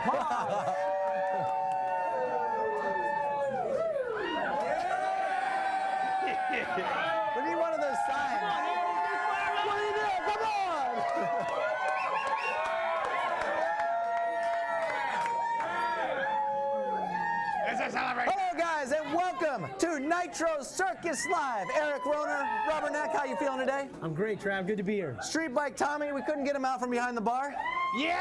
We need one of those signs. What are you doing? Come on! Hello, guys, and welcome to Nitro Circus Live. Eric Roner, Rubberneck, how you feeling today? I'm great, Trav. Good to be here. Streetbike Tommy, we couldn't get him out from behind the bar. Yeah!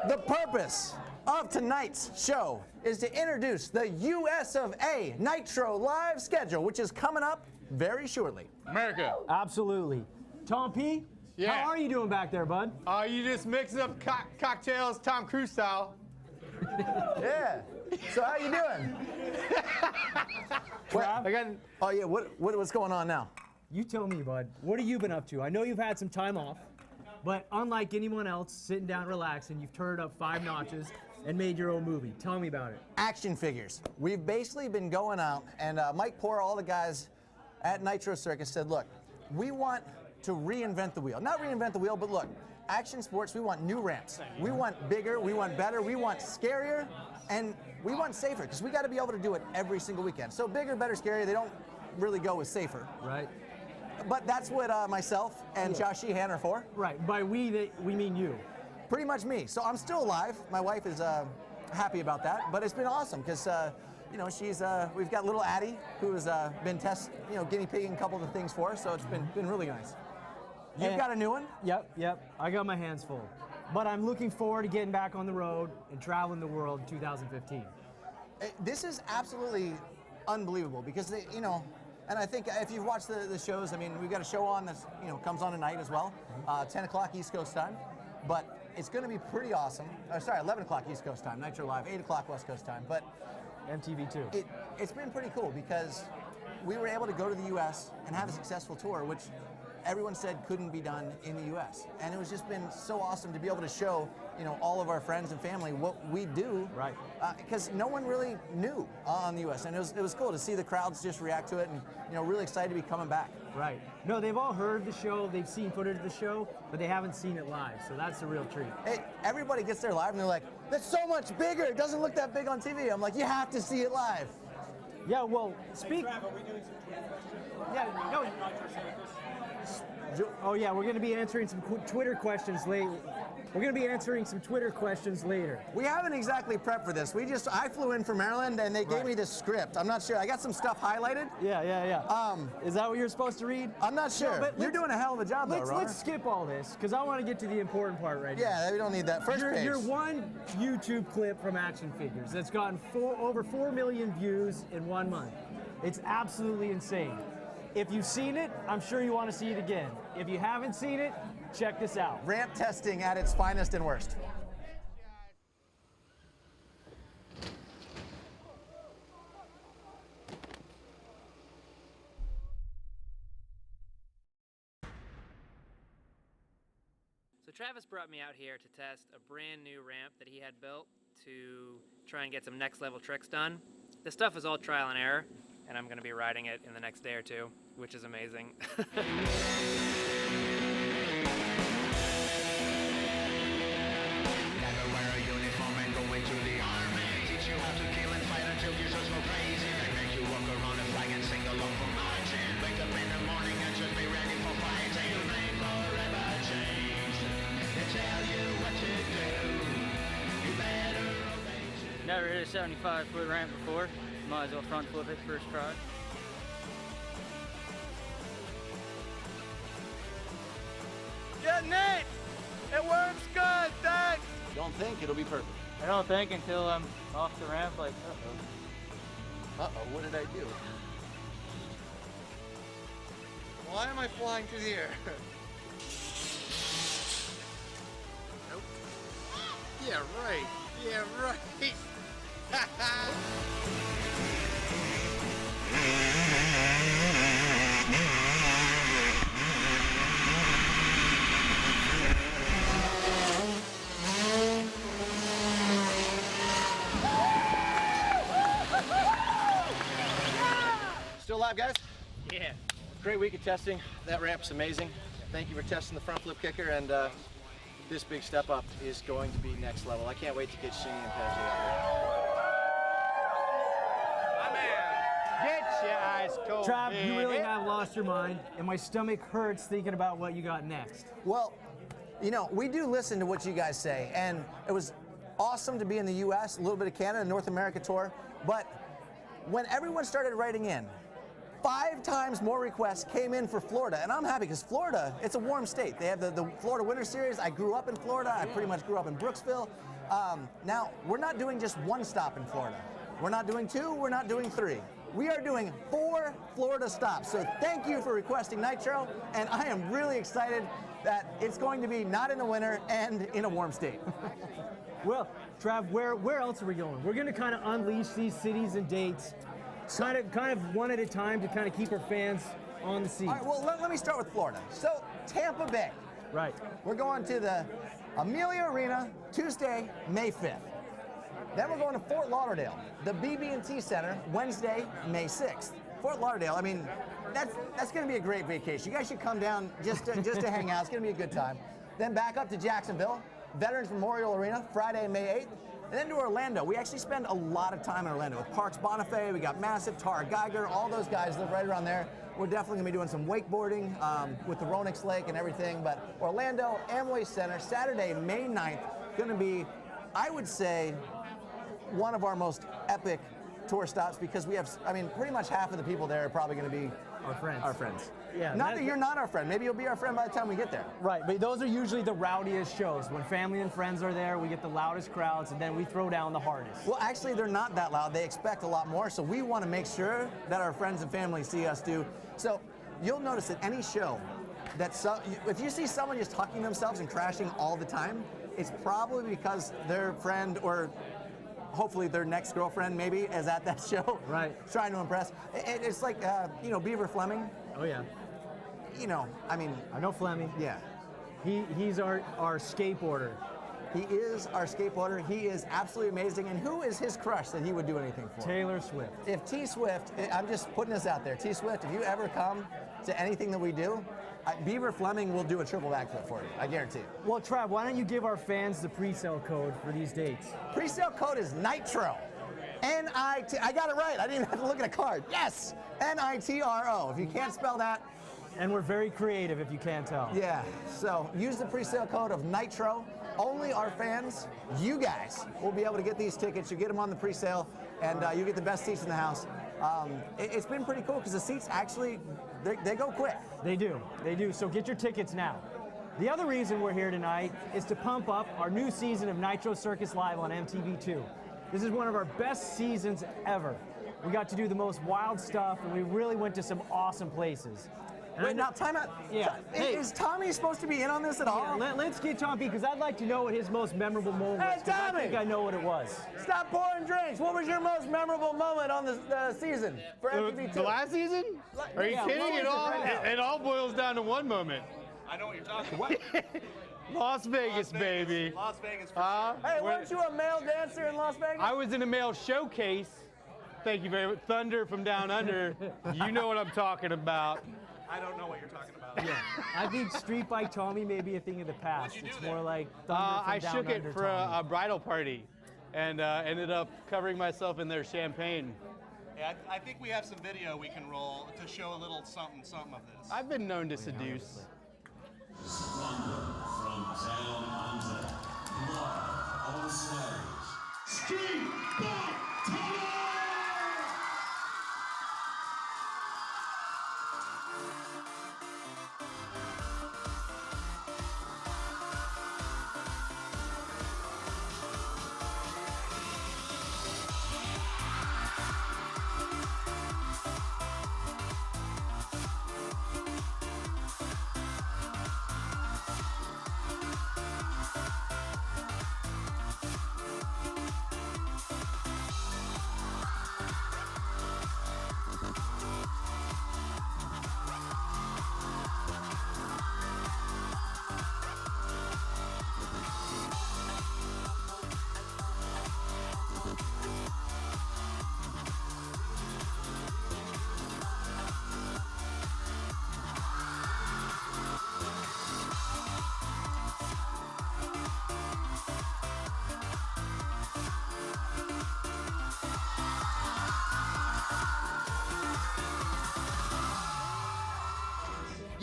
The purpose of tonight's show is to introduce the US of A Nitro Live schedule, which is coming up very shortly. America. Absolutely. Tom P, Yeah. how are you doing back there, bud? You just mixing up cocktails Tom Cruise style. Yeah. So how you doing? Trav, Oh yeah. What's going on now? you tell me, bud. What have you been up to? I know you've had some time off, but unlike anyone else, sitting down, relaxing, you've turned up 5 notches and made your own movie. Tell me about it. Action figures. We've basically been going out, and Mike Poor, all the guys at Nitro Circus said, look, we want to reinvent the wheel. Not reinvent the wheel, but look, action sports, we want new ramps. We want bigger, we want better, we want scarier, and we want safer, because we got to be able to do it every single weekend. So bigger, better, scarier, they don't really go with safer. Right. But that's what myself and Josh Sheehan are for. Right. By we mean you. Pretty much me. So I'm still alive. My wife is happy about that, but it's been awesome because you know, she's we've got little Addie who's been guinea pigging a couple of the things for us, so it's been really nice. You've got a new one? Yep. I got my hands full. But I'm looking forward to getting back on the road and traveling the world in 2015. This is absolutely unbelievable because you know, and I think if you've watched the shows, I mean, we've got a show on that's comes on tonight as well, 10 o'clock East Coast time, but it's going to be pretty awesome. Sorry, 11 o'clock East Coast time, Nitro Live, 8 o'clock West Coast time. But MTV too. It's been pretty cool because we were able to go to the U.S. and have a successful tour, which everyone said couldn't be done in the U.S. And it was just been so awesome to be able to show, all of our friends and family what we do. Right. Because no one really knew on the U.S. And it was cool to see the crowds just react to it and, really excited to be coming back. Right. No, they've all heard the show, they've seen footage of the show, but they haven't seen it live, so that's the real treat. Hey, everybody gets there live and they're like, that's so much bigger, it doesn't look that big on TV. I'm like, you have to see it live. Yeah, well, speak. Trav, are we doing some Twitter questions? Yeah, no. Oh yeah, we're going to be answering some Twitter questions later. We're going to be answering some Twitter questions later. We haven't exactly prepped for this. I flew in from Maryland and they gave me this script. I'm not sure. I got some stuff highlighted. Yeah. Is that what you're supposed to read? I'm not sure. No, but you're doing a hell of a job, though, Robert. Let's skip all this because I want to get to the important part right now. Yeah, we don't need that. First page. Your one YouTube clip from Action Figures that's gotten over 4 million views in 1 month. It's absolutely insane. If you've seen it, I'm sure you want to see it again. If you haven't seen it, check this out. Ramp testing at its finest and worst. So Travis brought me out here to test a brand new ramp that he had built to try and get some next level tricks done. This stuff is all trial and error, and I'm going to be riding it in the next day or two, which is amazing. Never hit a 75-foot ramp before. Might as well front flip it first try. Getting it! It works good, thanks! Don't think it'll be perfect. I don't think until I'm off the ramp, like, uh-oh. Uh-oh, what did I do? Why am I flying through the air? Nope. Yeah, right. Yeah, right. Still alive, guys? Yeah. Great week of testing. That ramp's amazing. Thank you for testing the front flip kicker, and this big step up is going to be next level. I can't wait to get Shinny and Paget out Get your ice cold. Trav, you really have lost your mind, and my stomach hurts thinking about what you got next. Well, you know, we do listen to what you guys say, and it was awesome to be in the U.S., a little bit of Canada, North America tour, but when everyone started writing in, 5 times more requests came in for Florida, and I'm happy because Florida, it's a warm state. They have the Florida Winter Series. I grew up in Florida. I pretty much grew up in Brooksville. Now, we're not doing just 1 stop in Florida. We're not doing 2, we're not doing 3. We are doing 4 Florida stops. So thank you for requesting Nitro, and I am really excited that it's going to be not in the winter and in a warm state. Well, Trav, where else are we going? We're going to kind of unleash these cities and dates, kind of one at a time to kind of keep our fans on the seat. All right, well, let me start with Florida. So Tampa Bay. Right. We're going to the Amalie Arena Tuesday, May 5th. Then we're going to Fort Lauderdale, the BB&T Center, Wednesday, May 6th. Fort Lauderdale, I mean, that's going to be a great vacation. You guys should come down just to hang out. It's going to be a good time. Then back up to Jacksonville, Veterans Memorial Arena, Friday, May 8th. And then to Orlando. We actually spend a lot of time in Orlando with Parks Bonifay, we got Massive, Tara Geiger, all those guys live right around there. We're definitely going to be doing some wakeboarding with the Ronix Lake and everything. But Orlando, Amway Center, Saturday, May 9th, going to be, I would say, one of our most epic tour stops because we have, I mean, pretty much half of the people there are probably going to be Our friends. Yeah. Not that you're not our friend. Maybe you'll be our friend by the time we get there. Right, but those are usually the rowdiest shows. When family and friends are there, we get the loudest crowds, and then we throw down the hardest. Well, actually, they're not that loud. They expect a lot more, so we want to make sure that our friends and family see us too. So you'll notice at any show that if you see someone just hucking themselves and crashing all the time, it's probably because their friend or hopefully their next girlfriend maybe is at that show. Right. Trying to impress. It's like, you know, Beaver Fleming. Oh, yeah. You know, I mean. I know Fleming. Yeah. He's our skateboarder. He is our skateboarder. He is absolutely amazing. And who is his crush that he would do anything for? Taylor Swift. If T Swift, I'm just putting this out there. T Swift, if you ever come to anything that we do, Beaver Fleming will do a triple backflip for you. I guarantee it. Well, Trav, why don't you give our fans the pre-sale code for these dates? Pre-sale code is Nitro. N-I-T. I got it right. I didn't even have to look at a card. Yes. N-I-T-R-O. If you can't spell that. And we're very creative, if you can't tell. Yeah. So use the pre-sale code of Nitro. Only our fans, you guys, will be able to get these tickets. You get them on the pre-sale, and you get the best seats in the house. It's been pretty cool because the seats actually, they go quick. They do. They do. So get your tickets now. The other reason we're here tonight is to pump up our new season of Nitro Circus Live on MTV2. This is one of our best seasons ever. We got to do the most wild stuff, and we really went to some awesome places. Wait, now time out. Yeah. Is Tommy supposed to be in on this at all? Yeah, let's get Tommy, because I'd like to know what his most memorable moment was. Hey, Tommy! I think I know what it was. Stop pouring drinks. What was your most memorable moment on the season for MTV2? The last season? Are you kidding? It all boils down to one moment. I know what you're talking about. Las Vegas, baby. Las Vegas for sure. Hey, weren't you a male dancer in Las Vegas? I was in a male showcase. Thank you very much. Thunder from Down Under. You know what I'm talking about. I don't know what you're talking about. Yeah, I think Streetbike Tommy may be a thing of the past. What'd you do It's there? more like Thunder from I Down shook it Under for Tommy. a bridal party and ended up covering myself in their champagne. Yeah, I think we have some video we can roll to show a little something of this. I've been known to seduce. Thunder from down under. Live on stage. Streetbike Tommy!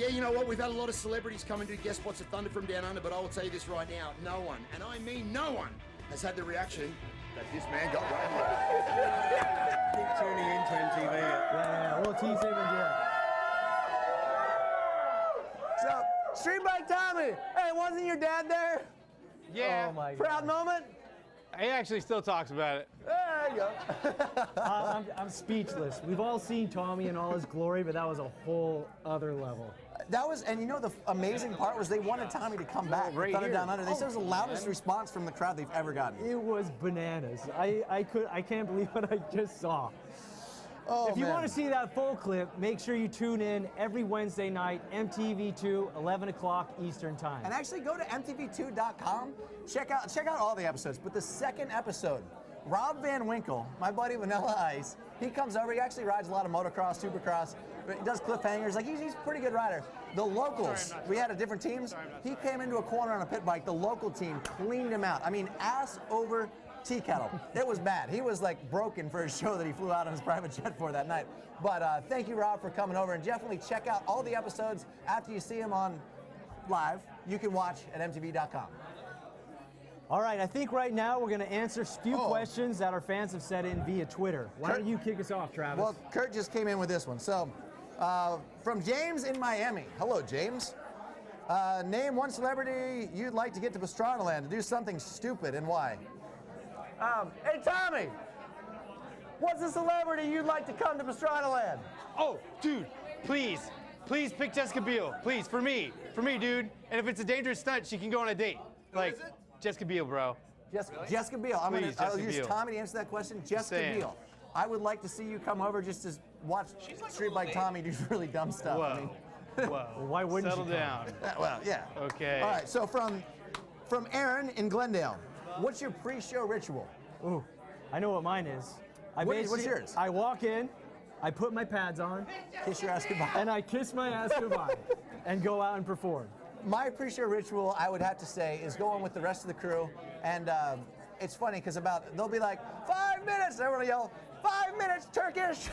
Yeah, you know what? We've had a lot of celebrities come and do guest spots at Thunder from Down Under, but I will tell you this right now, no one, and I mean no one, has had the reaction that this man got right here. Keep tuning into MTV. Yeah, we'll tease him and So, Streetbike Tommy, hey, wasn't your dad there? Yeah. Oh my God. Proud moment? He actually still talks about it. There you go. I'm speechless. We've all seen Tommy in all his glory, but that was a whole other level. That was, and you know the amazing part was they wanted Tommy to come back. Right Thunder here. Down Under. They said it was the loudest response from the crowd they've ever gotten. It was bananas. I can't believe what I just saw. Oh, If you man. want to see that full clip, make sure you tune in every Wednesday night, MTV2, 11 o'clock Eastern Time. And actually go to mtv2.com, check out all the episodes. But the second episode, Rob Van Winkle, my buddy Vanilla Ice, he comes over, he actually rides a lot of motocross, supercross, he does cliffhangers, like he's a pretty good rider. The locals, we had a different teams, he came into a corner on a pit bike, the local team cleaned him out. I mean, ass over tea kettle. It was bad. He was like broken for his show that he flew out on his private jet for that night. But thank you, Rob, for coming over, and definitely check out all the episodes after you see them on live. You can watch at mtv.com. All right, I think right now we're going to answer a few questions that our fans have sent in via Twitter. Why don't you kick us off, Travis? Well, Kurt just came in with this one. So, from James in Miami. Hello, James. Name one celebrity you'd like to get to Pastrana Land to do something stupid, and why? Hey, Tommy, what's a celebrity you'd like to come to Pastrana Land? Oh, dude, please pick Jessica Biel. Please, for me, dude. And if it's a dangerous stunt, she can go on a date. Like, Jessica Biel, bro. Jessica Biel. I'll Jessica use Biel. Tommy to answer that question. Jessica saying. Biel. I would like to see you come over just to watch Streetbike Tommy do really dumb stuff. Whoa. I mean, Whoa. Why wouldn't Settle you come? down. well, yeah. Okay. All right. So from Aaron in Glendale, what's your pre-show ritual? Ooh, I know what mine is. What's yours? I walk in, I put my pads on, Kiss your ass goodbye. and I kiss my ass goodbye and go out and perform. My pre-show ritual, I would have to say, is going with the rest of the crew, and it's funny because they'll be like 5 minutes, everyone will yell 5 minutes Turkish,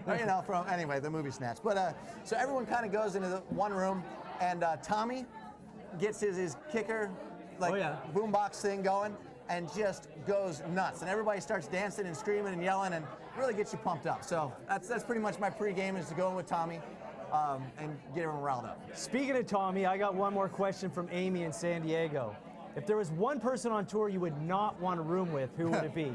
or, you know, from anyway the movie Snatch. But so everyone kind of goes into the one room, and Tommy gets his kicker, like boombox thing going, and just goes nuts, and everybody starts dancing and screaming and yelling, and really gets you pumped up. So that's pretty much my pregame, is to go in with Tommy. And get everyone riled up. Speaking of Tommy, I got one more question from Amy in San Diego. If there was one person on tour you would not want a room with, who would it be?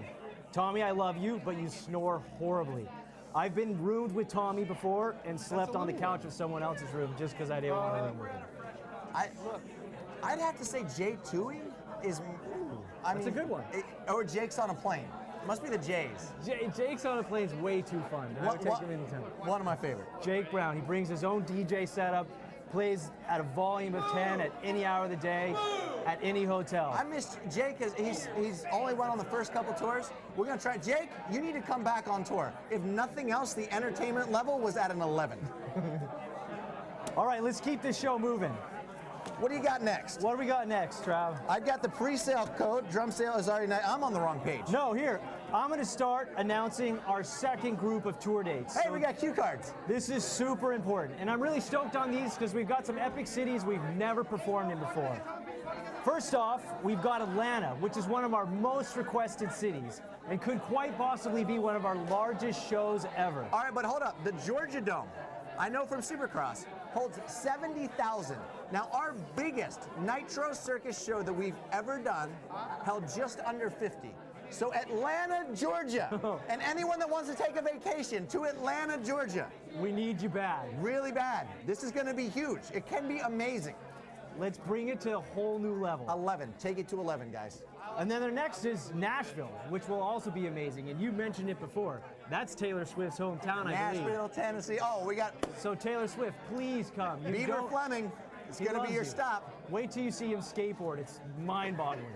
Tommy, I love you, but you snore horribly. I've been roomed with Tommy before and slept on the couch of someone else's room just because I didn't want to room with him. I'd have to say Jay Toohey is. That's a good one. Or Jake's on a Plane. Must be the Jays. Jake's on a Plane's way too fun. I would take him anytime. One of my favorite. Jake Brown. He brings his own DJ setup, plays at a volume of 10 at any hour of the day, at any hotel. I missed Jake. He's only went on the first couple tours. We're gonna try. Jake, you need to come back on tour. If nothing else, the entertainment level was at an 11. All right, let's keep this show moving. What do you got next? What do we got next, Trav? I've got the pre-sale code. Drum sale is already. I'm on the wrong page. No, here. I'm going to start announcing our second group of tour dates. Hey, we got cue cards. This is super important, and I'm really stoked on these because we've got some epic cities we've never performed in before. First off, we've got Atlanta, which is one of our most requested cities and could quite possibly be one of our largest shows ever. All right, but hold up. The Georgia Dome, I know from Supercross, holds 70,000. Now, our biggest Nitro Circus show that we've ever done held just under 50. So Atlanta, Georgia, and anyone that wants to take a vacation to Atlanta, Georgia. We need you bad. Really bad. This is going to be huge. It can be amazing. Let's bring it to a whole new level. 11. Take it to 11, guys. And then the next is Nashville, which will also be amazing. And you mentioned it before. That's Taylor Swift's hometown, I believe. Nashville, Tennessee. Oh, we got... So Taylor Swift, please come. Beaver Fleming. It's going to be your stop. Wait till you see him skateboard. It's mind-boggling.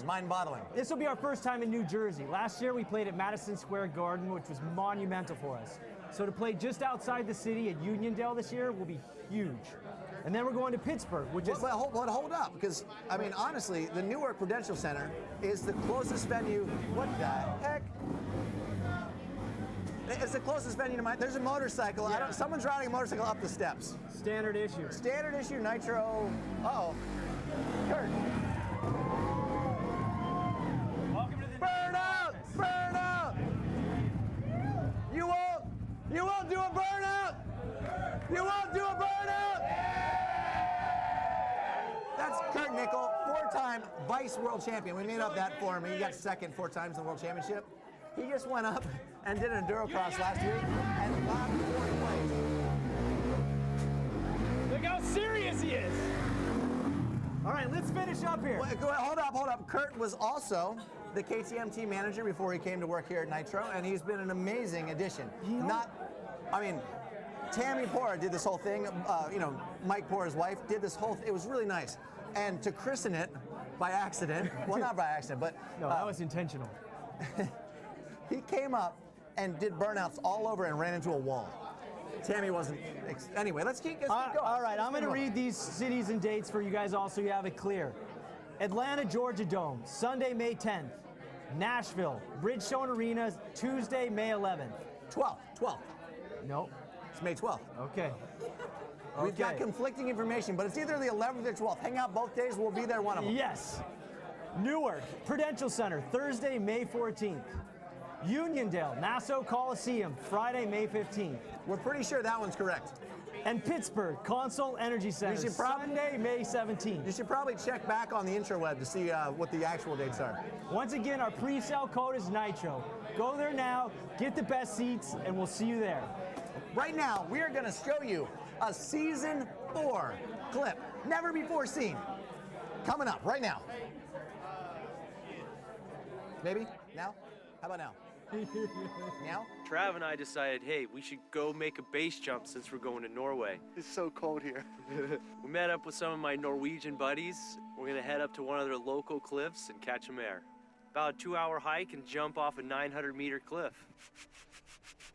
Mind-boggling. This will be our first time in New Jersey. Last year we played at Madison Square Garden, which was monumental for us. So to play just outside the city at Uniondale this year will be huge. And then we're going to Pittsburgh, which is... Well, hold up, because, I mean, honestly, the Newark Prudential Center is the closest venue. What the heck? It's the closest venue to mine. There's a motorcycle. Yeah. Someone's riding a motorcycle up the steps. Standard issue. Standard issue Nitro. Uh-oh. Kurt. Welcome to the Burnout! Burnout! You won't do a burnout! You won't do a burnout! That's Kurt Nickel, 4-time Vice World Champion. We made up that for him. He got second 4 times in the World Championship. He just went up and did an endurocross last week and got 4th place. Look how serious he is. All right, let's finish up here. Wait, hold up. Kurt was also the KTM team manager before he came to work here at Nitro, and he's been an amazing addition. Tammy Poor did this whole thing. Mike Poor's wife did this whole. It was really nice, and to christen it by accident. Well, not by accident, but no, that was intentional. He came up and did burnouts all over and ran into a wall. Tammy wasn't. Anyway, let's keep going. All right, I'm going to read these cities and dates for you guys all so you have it clear. Atlanta, Georgia Dome, Sunday, May 10th. Nashville, Bridgestone Arena, Tuesday, May 11th. 12th. Nope. It's May 12th. Okay. We've got conflicting information, but it's either the 11th or 12th. Hang out both days, we'll be there one of them. Yes. Newark, Prudential Center, Thursday, May 14th. Uniondale, Nassau Coliseum, Friday, May 15th. We're pretty sure that one's correct. And Pittsburgh, Consol Energy Center, Sunday, May 17th. You should probably check back on the intraweb to see what the actual dates are. Once again, our pre-sale code is Nitro. Go there now, get the best seats, and we'll see you there. Right now, we are going to show you a Season 4 clip, never before seen. Coming up right now. Maybe? Now? How about now? Now? Trav and I decided, hey, we should go make a base jump since we're going to Norway. It's so cold here. We met up with some of my Norwegian buddies. We're gonna head up to one of their local cliffs and catch some air. About a 2-hour hike and jump off a 900-meter cliff.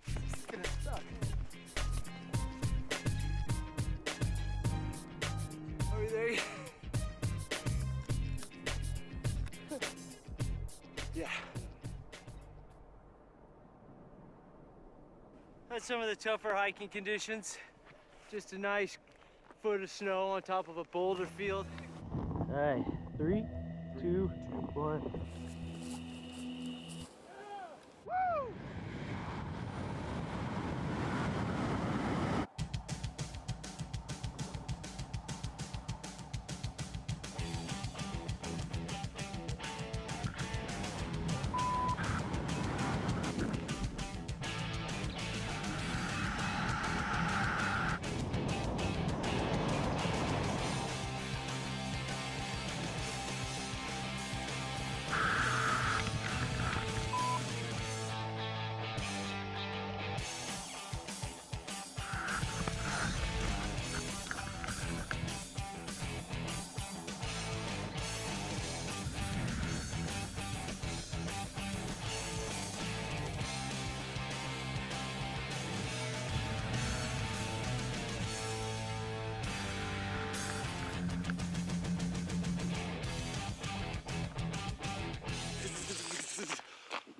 It's gonna suck. Are we there? Yeah. That's some of the tougher hiking conditions. Just a nice foot of snow on top of a boulder field. All right, 3, 2, 1.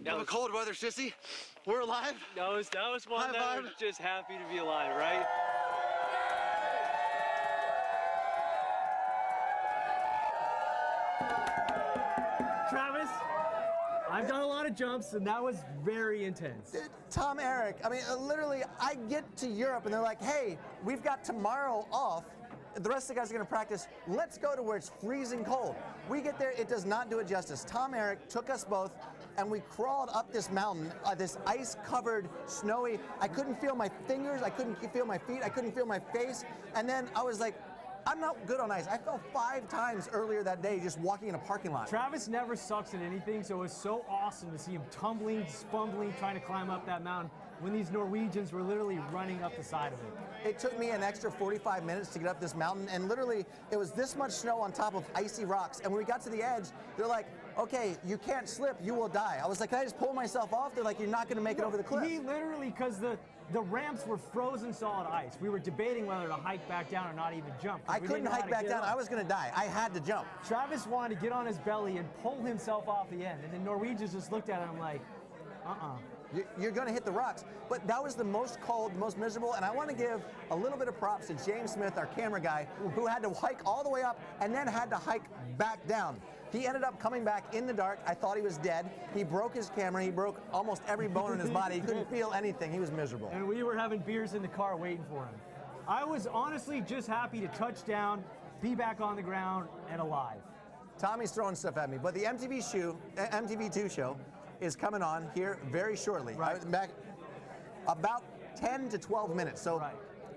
That was cold weather, sissy. We're alive. That was one High that five. was just happy to be alive, right? Travis, I've done a lot of jumps, and that was very intense. Tom, Erik, I mean, literally, I get to Europe and they're like, hey, we've got tomorrow off. The rest of the guys are going to practice. Let's go to where it's freezing cold. We get there, it does not do it justice. Tom, Erik took us both, and we crawled up this mountain, this ice-covered, snowy. I couldn't feel my fingers, I couldn't feel my feet, I couldn't feel my face. And then I was like, I'm not good on ice. I fell 5 times earlier that day just walking in a parking lot. Travis never sucks at anything, so it was so awesome to see him tumbling, fumbling, trying to climb up that mountain when these Norwegians were literally running up the side of it. It took me an extra 45 minutes to get up this mountain, and literally, it was this much snow on top of icy rocks. And when we got to the edge, they're like, okay, you can't slip, you will die. I was like, can I just pull myself off? They're like, you're not gonna make it over the cliff. He literally, because the ramps were frozen solid ice. We were debating whether to hike back down or not even jump. I couldn't hike back down, I was gonna die. I had to jump. Travis wanted to get on his belly and pull himself off the end, and the Norwegians just looked at him like, you're going to hit the rocks. But that was the most cold, most miserable, and I want to give a little bit of props to James Smith, our camera guy, who had to hike all the way up and then had to hike back down. He ended up coming back in the dark. I thought he was dead. He broke his camera. He broke almost every bone in his body. He couldn't feel anything. He was miserable. And we were having beers in the car waiting for him. I was honestly just happy to touch down, be back on the ground, and alive. Tommy's throwing stuff at me, but the MTV2 show is coming on here very shortly. Right. Back about 10 to 12 minutes. So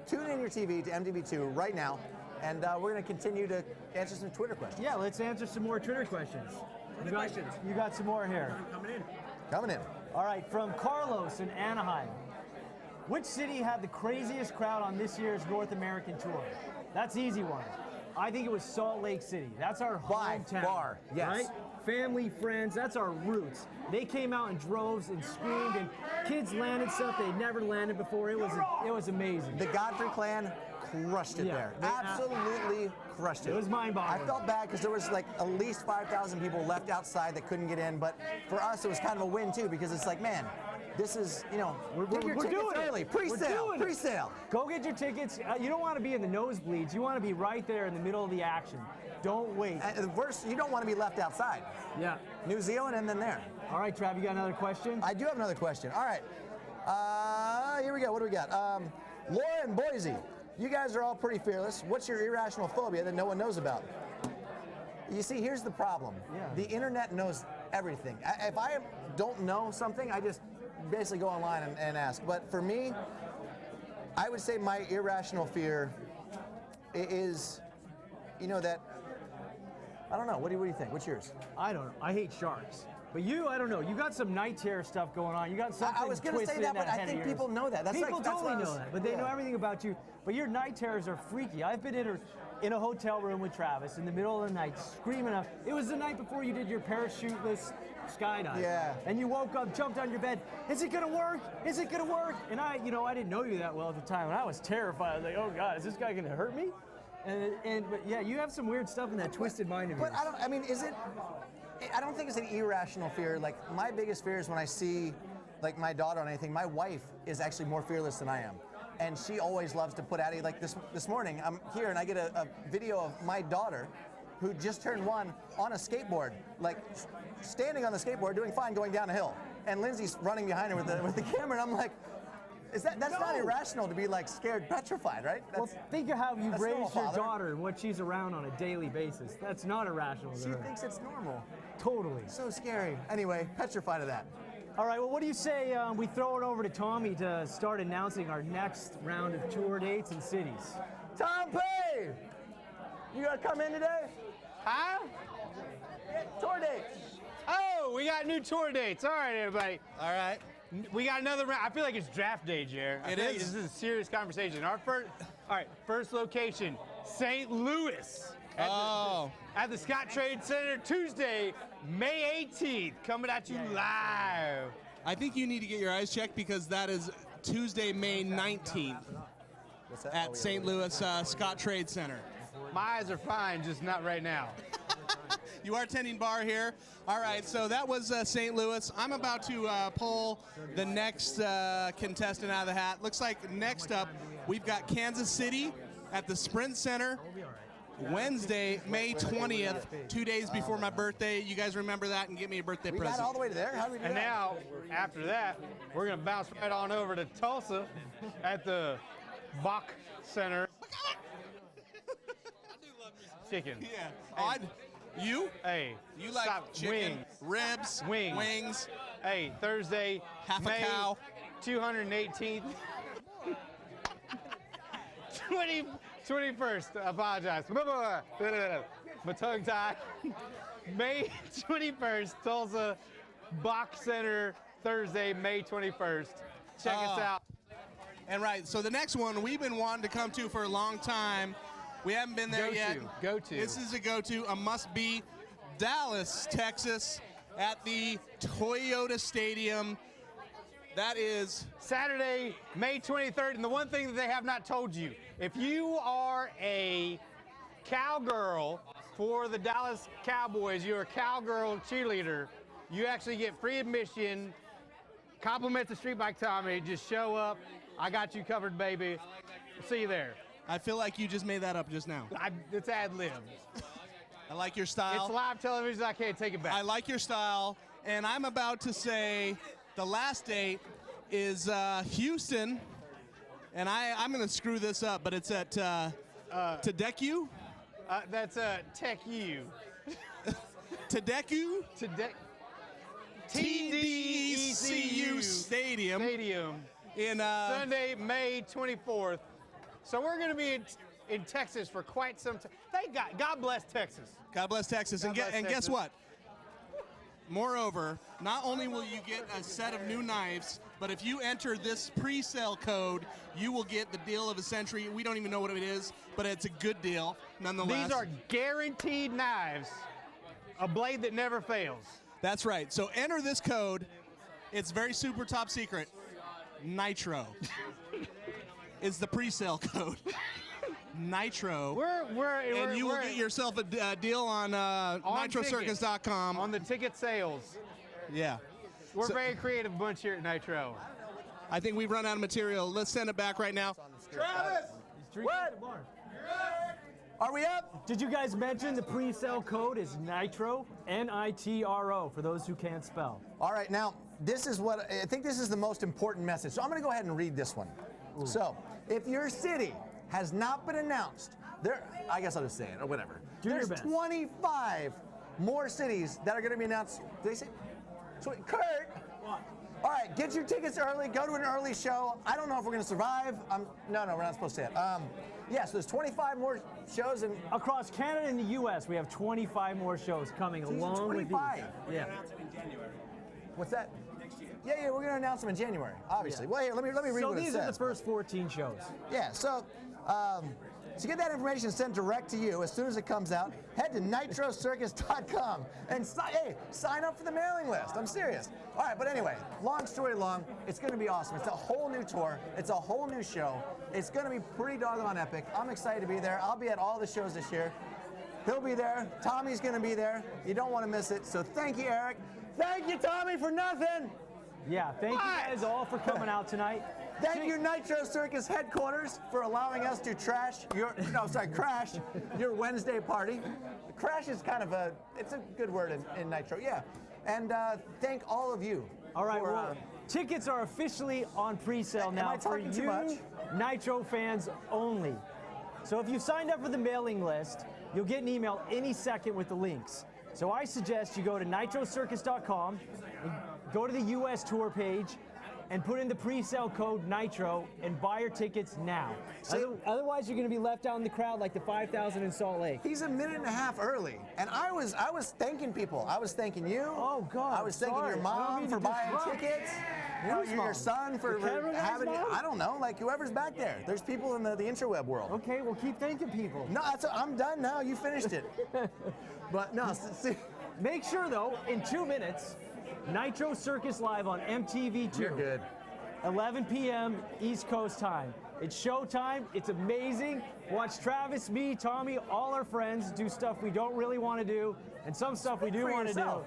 tune in your TV to MTV2 right now, and we're going to continue to answer some Twitter questions. Yeah, let's answer some more Twitter questions. You got some more here. Coming in. All right, from Carlos in Anaheim. Which city had the craziest crowd on this year's North American tour? That's an easy one. I think it was Salt Lake City. That's our hometown. By far, yes. Right? Family, friends, that's our roots. They came out in droves and screamed, and kids landed stuff they'd never landed before. It was amazing. The Godfrey clan crushed it there. Absolutely crushed it. It was mind-boggling. I felt bad because there was like at least 5,000 people left outside that couldn't get in, but for us it was kind of a win too, because it's like, man, this is, get your tickets early. Pre-sale. Go get your tickets. You don't want to be in the nosebleeds. You want to be right there in the middle of the action. Don't wait. And first, you don't want to be left outside. Yeah. New Zealand and then there. All right, Trav, you got another question? I do have another question. All right. Here we go. What do we got? Laura and Boise. You guys are all pretty fearless. What's your irrational phobia that no one knows about? You see, here's the problem. Yeah. The internet knows everything. If I don't know something, I just basically go online and ask. But for me, I would say my irrational fear is, that, I don't know. What do you think? What's yours? I don't know. I hate sharks. But you, I don't know. You got some night terror stuff going on. You got something I was going to say that, but I think people know that. People totally know that, but they know everything about you. But your night terrors are freaky. I've been in a hotel room with Travis in the middle of the night screaming up. It was the night before you did your parachuteless skydive. Yeah. And you woke up, jumped on your bed. Is it gonna work? Is it gonna work? And I didn't know you that well at the time, and I was terrified. I was like, oh God, is this guy gonna hurt me? But yeah, you have some weird stuff in that twisted mind of yours. But I don't think it's an irrational fear. Like, my biggest fear is when I see, like, my daughter on anything. My wife is actually more fearless than I am. And she always loves to put at it. Like this morning, I'm here and I get a video of my daughter, who just turned 1, on a skateboard, like standing on the skateboard, doing fine, going down a hill. And Lindsay's running behind her with the camera, and I'm like, that's not irrational to be like scared, petrified, right? Well, think of how you raised your daughter and what she's around on a daily basis. That's not irrational. She thinks it's normal. Totally. So scary. Anyway, petrified of that. All right, well, what do you say we throw it over to Tommy to start announcing our next round of tour dates and cities? Tom P! You gonna come in today? Huh? Tour dates. Oh, we got new tour dates. All right, everybody. All right. We got another round. I feel like it's draft day, Jer. It like is. This is a serious conversation. First location, St. Louis. At the Scottrade Center, Tuesday, May 18th. Coming at you live. I think you need to get your eyes checked, because that is Tuesday, May 19th at St. Louis Scottrade Center. My eyes are fine, just not right now. You are tending bar here. All right, so that was St. Louis. I'm about to pull the next contestant out of the hat. Looks like next up, we've got Kansas City at the Sprint Center. Wednesday, May 20th, 2 days before my birthday. You guys remember that and give me a birthday present. We got all the way to there? How do we do And that? now, after that, we're going to bounce right on over to Tulsa at the BOK Center. Chicken. Yeah. You? Hey. You like chicken, ribs, wings. Hey, Thursday, half May a cow. 218th. 21st, I apologize. My tongue tied. May 21st, Tulsa, BOK Center, Thursday, May 21st. Check us out. And right, so the next one we've been wanting to come to for a long time. We haven't been there yet. Go to. This is a go-to, a must-be. Dallas, Texas, at the Toyota Stadium. That is Saturday, May 23rd. And the one thing that they have not told you, if you are a cowgirl for the Dallas Cowboys, you're a cowgirl cheerleader, you actually get free admission compliments of Streetbike Tommy. Just show up. I got you covered, baby. See you there. I feel like you just made that up just now. It's ad-lib. I like your style. It's live television. I can't take it back. I like your style, and I'm about to say the last date is Houston, and I'm going to screw this up, but it's at TDECU? That's TECU. TDECU? TDECU Stadium. In Sunday, May 24th. So we're going to be in Texas for quite some time. Thank God. God bless Texas. God bless Texas. And guess what? Moreover, not only will you get a set of new knives, but if you enter this pre-sale code, you will get the deal of a century. We don't even know what it is, but it's a good deal nonetheless. These are guaranteed knives, a blade that never fails. That's right. So enter this code. It's very super top secret. Nitro is the pre-sale code. Nitro. And you will get yourself a deal on nitrocircus.com. On the ticket sales. Yeah. We're very creative bunch here at Nitro. I think we've run out of material. Let's send it back right now. Travis! What? Are we up? Did you guys mention the pre-sale code is Nitro, N-I-T-R-O, for those who can't spell? All right, now, this is what, I think this is the most important message. So I'm going to go ahead and read this one. Ooh. So, if your city has not been announced, I guess I'll just say it, or whatever. There's 25 more cities that are going to be announced. Did they say? Kurt! What? All right, get your tickets early, go to an early show. I don't know if we're going to survive. No, we're not supposed to say it. Yeah, so there's 25 more shows. Across Canada and the U.S., we have 25 more shows coming along with these. 25? Yeah. What's that? Yeah, we're going to announce them in January, obviously. Yeah. Well, here, let me read what it says. So these are the first 14 shows. Yeah, so to get that information sent direct to you as soon as it comes out, head to nitrocircus.com and sign up for the mailing list. I'm serious. All right, but anyway, long story long, it's going to be awesome. It's a whole new tour. It's a whole new show. It's going to be pretty doggone epic. I'm excited to be there. I'll be at all the shows this year. He'll be there. Tommy's going to be there. You don't want to miss it. So thank you, Eric. Thank you, Tommy, for nothing. Yeah, thank you guys all for coming out tonight. Thank you, Nitro Circus headquarters, for allowing us to crash your Wednesday party. Crash is kind of it's a good word in Nitro, yeah. And thank all of you. All right, well, tickets are officially on pre-sale now for you Nitro fans only. So if you signed up for the mailing list, you'll get an email any second with the links. So I suggest you go to nitrocircus.com, and go to the U.S. tour page, and put in the pre-sale code Nitro and buy your tickets now. Otherwise, you're going to be left out in the crowd like the 5,000 in Salt Lake. He's a minute and a half early, and I was thanking people. I was thanking you. Oh God! I was thanking your mom for buying tickets. Your son for having. I don't know, like whoever's back there. There's people in the interweb world. Okay, well keep thanking people. No, I'm done now. You finished it. But no, see. Make sure though, in 2 minutes. Nitro Circus Live on MTV2. You're good. 11 p.m. East Coast time. It's showtime. It's amazing. Watch Travis, me, Tommy, all our friends do stuff we don't really want to do, and some stuff we do want to do.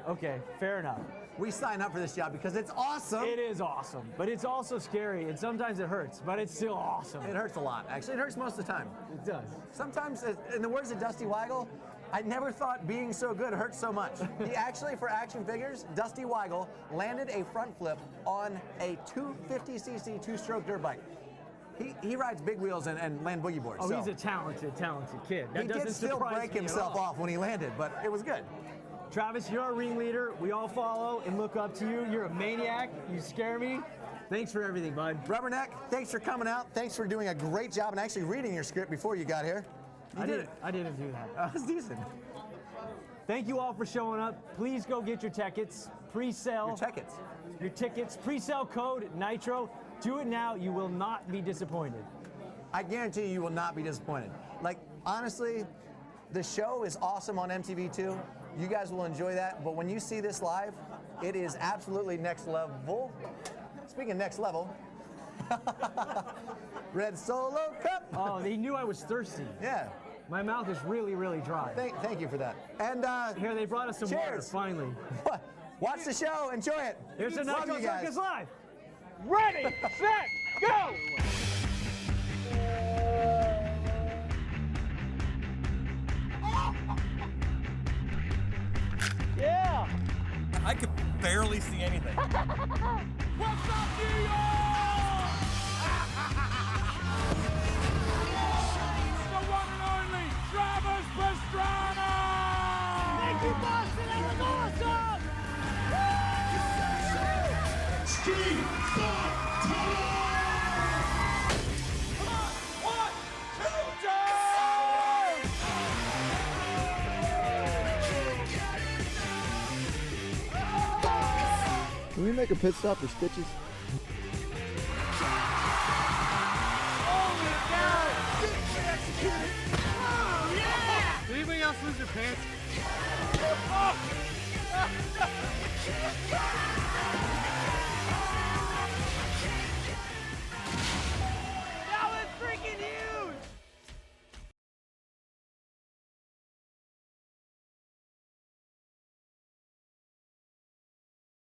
Okay, fair enough. We sign up for this job because it's awesome. It is awesome, but it's also scary, and sometimes it hurts, but it's still awesome. It hurts a lot. Actually, it hurts most of the time. It does. Sometimes, in the words of Dusty Weigel, I never thought being so good hurt so much. He actually, for action figures, Dusty Weigel landed a front flip on a 250cc two-stroke dirt bike. He rides big wheels and land boogie boards. Oh, so. He's a talented kid. That he did still break himself off when he landed, but it was good. Travis, you're our ringleader. We all follow and look up to you. You're a maniac. You scare me. Thanks for everything, bud. Rubberneck, thanks for coming out. Thanks for doing a great job and actually reading your script before you got here. I didn't do that. That was decent. Thank you all for showing up. Please go get your tickets. Pre-sale. Your tickets. Pre-sale code Nitro. Do it now. You will not be disappointed. I guarantee you will not be disappointed. Like, honestly, the show is awesome on MTV2. You guys will enjoy that. But when you see this live, it is absolutely next level. Speaking of next level, Red Solo Cup. Oh, they knew I was thirsty. Yeah. My mouth is really, really dry. Thank you for that. And here, they brought us some water, finally. What? Watch the show. Enjoy it. Here's the Love Nitro you guys. Circus live. Ready, set, go! Yeah. I could barely see anything. What's up, New York? The one and only Travis Pastrana! Thank you, Boston. That was awesome! Ski, stop, Come on, 1, 2, jump! Can we make a pit stop for stitches? Holy cow! Did anybody else lose their pants?